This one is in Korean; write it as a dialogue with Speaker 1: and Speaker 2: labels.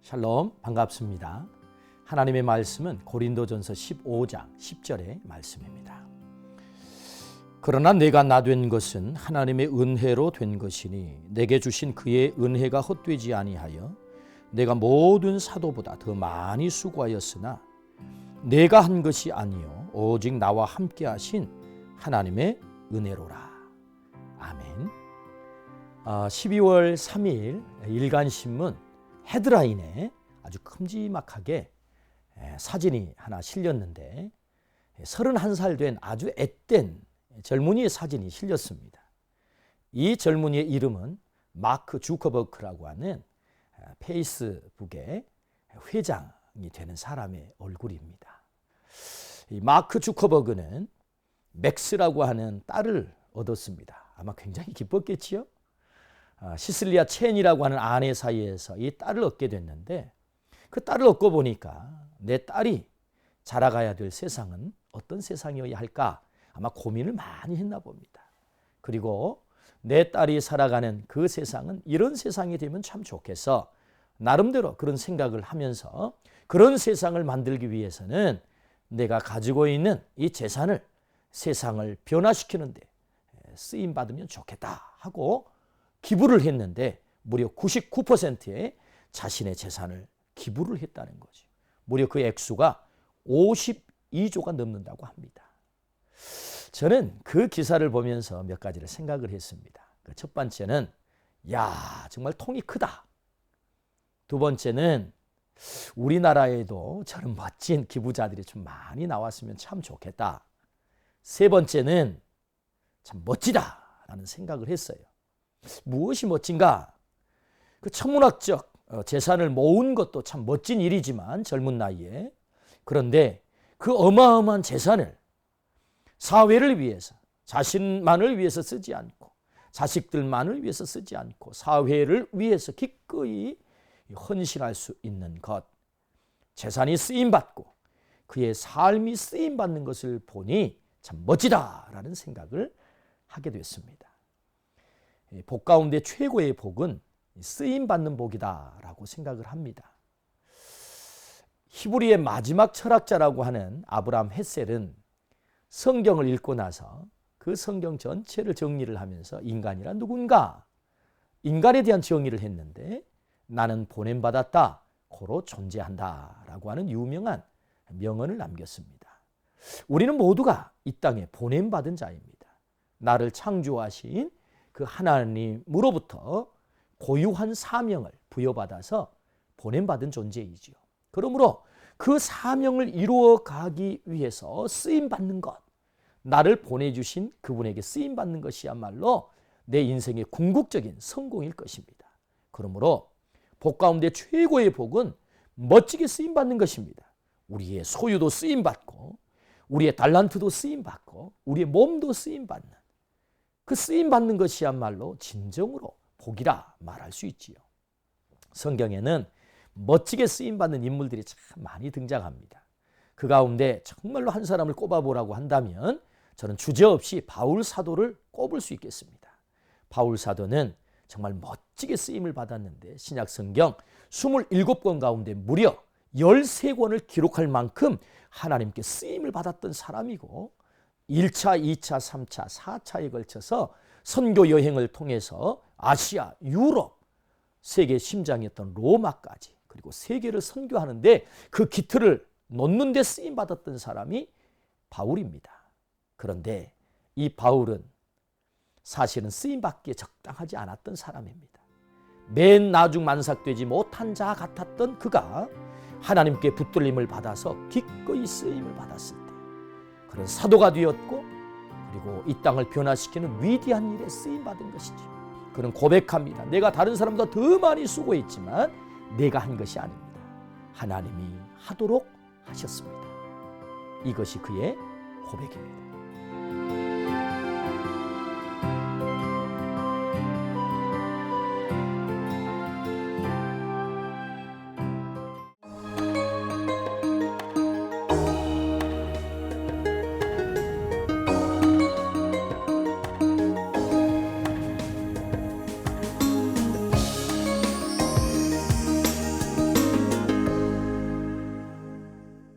Speaker 1: 샬롬, 반갑습니다. 하나님의 말씀은 고린도전서 15장 10절의 말씀입니다. 그러나 내가 나 된 것은 하나님의 은혜로 된 것이니 내게 주신 그의 은혜가 헛되지 아니하여 내가 모든 사도보다 더 많이 수고하였으나 내가 한 것이 아니요 오직 나와 함께 하신 하나님의 은혜로라. 아멘. 12월 3일 일간신문 헤드라인에 아주 큼지막하게 사진이 하나 실렸는데 31살 된 아주 앳된 젊은이의 사진이 실렸습니다. 이 젊은이의 이름은 마크 주커버그라고 하는 페이스북의 회장이 되는 사람의 얼굴입니다. 이 마크 주커버그는 맥스라고 하는 딸을 얻었습니다. 아마 굉장히 기뻤겠지요? 시슬리아 첸이라고 하는 아내 사이에서 이 딸을 얻게 됐는데 그 딸을 얻고 보니까 내 딸이 자라가야 될 세상은 어떤 세상이어야 할까 아마 고민을 많이 했나 봅니다. 그리고 내 딸이 살아가는 그 세상은 이런 세상이 되면 참 좋겠어. 나름대로 그런 생각을 하면서 그런 세상을 만들기 위해서는 내가 가지고 있는 이 재산을 세상을 변화시키는 데 쓰임받으면 좋겠다 하고 기부를 했는데 무려 99%의 자신의 재산을 기부를 했다는 거죠. 무려 그 액수가 52조가 넘는다고 합니다. 저는 그 기사를 보면서 몇 가지를 생각을 했습니다. 첫 번째는 정말 통이 크다. 두 번째는 우리나라에도 저런 멋진 기부자들이 좀 많이 나왔으면 참 좋겠다. 세 번째는 참 멋지다라는 생각을 했어요. 무엇이 멋진가? 그 천문학적 재산을 모은 것도 참 멋진 일이지만 젊은 나이에 그런데 그 어마어마한 재산을 사회를 위해서 자신만을 위해서 쓰지 않고 자식들만을 위해서 쓰지 않고 사회를 위해서 기꺼이 헌신할 수 있는 것, 재산이 쓰임받고 그의 삶이 쓰임받는 것을 보니 참 멋지다라는 생각을 하게 됐습니다. 복 가운데 최고의 복은 쓰임받는 복이다라고 생각을 합니다. 히브리의 마지막 철학자라고 하는 아브라함 헷셀은 성경을 읽고 나서 그 성경 전체를 정리를 하면서 인간이란 누군가? 인간에 대한 정의를 했는데 나는 보냄받았다, 고로 존재한다 라고 하는 유명한 명언을 남겼습니다. 우리는 모두가 이 땅에 보냄받은 자입니다. 나를 창조하신 그 하나님으로부터 고유한 사명을 부여받아서 보냄받은 존재이지요. 그러므로 그 사명을 이루어가기 위해서 쓰임받는 것, 나를 보내주신 그분에게 쓰임받는 것이야말로 내 인생의 궁극적인 성공일 것입니다. 그러므로 복 가운데 최고의 복은 멋지게 쓰임받는 것입니다. 우리의 소유도 쓰임받고 우리의 달란트도 쓰임받고 우리의 몸도 쓰임받는 그 쓰임받는 것이야말로 진정으로 복이라 말할 수 있지요. 성경에는 멋지게 쓰임받는 인물들이 참 많이 등장합니다. 그 가운데 정말로 한 사람을 꼽아보라고 한다면 저는 주저없이 바울 사도를 꼽을 수 있겠습니다. 바울 사도는 정말 멋지게 쓰임을 받았는데 신약 성경 27권 가운데 무려 13권을 기록할 만큼 하나님께 쓰임을 받았던 사람이고 1차, 2차, 3차, 4차에 걸쳐서 선교 여행을 통해서 아시아, 유럽, 세계 심장이었던 로마까지 그리고 세계를 선교하는데 그 기틀을 놓는 데 쓰임받았던 사람이 바울입니다. 그런데 이 바울은 사실은 쓰임받기에 적당하지 않았던 사람입니다. 맨 나중 만삭되지 못한 자 같았던 그가 하나님께 붙들림을 받아서 기꺼이 쓰임을 받았을 때 그런 사도가 되었고 그리고 이 땅을 변화시키는 위대한 일에 쓰임받은 것이죠. 그는 고백합니다. 내가 다른 사람보다 더 많이 수고했지만 내가 한 것이 아닙니다. 하나님이 하도록 하셨습니다. 이것이 그의 고백입니다.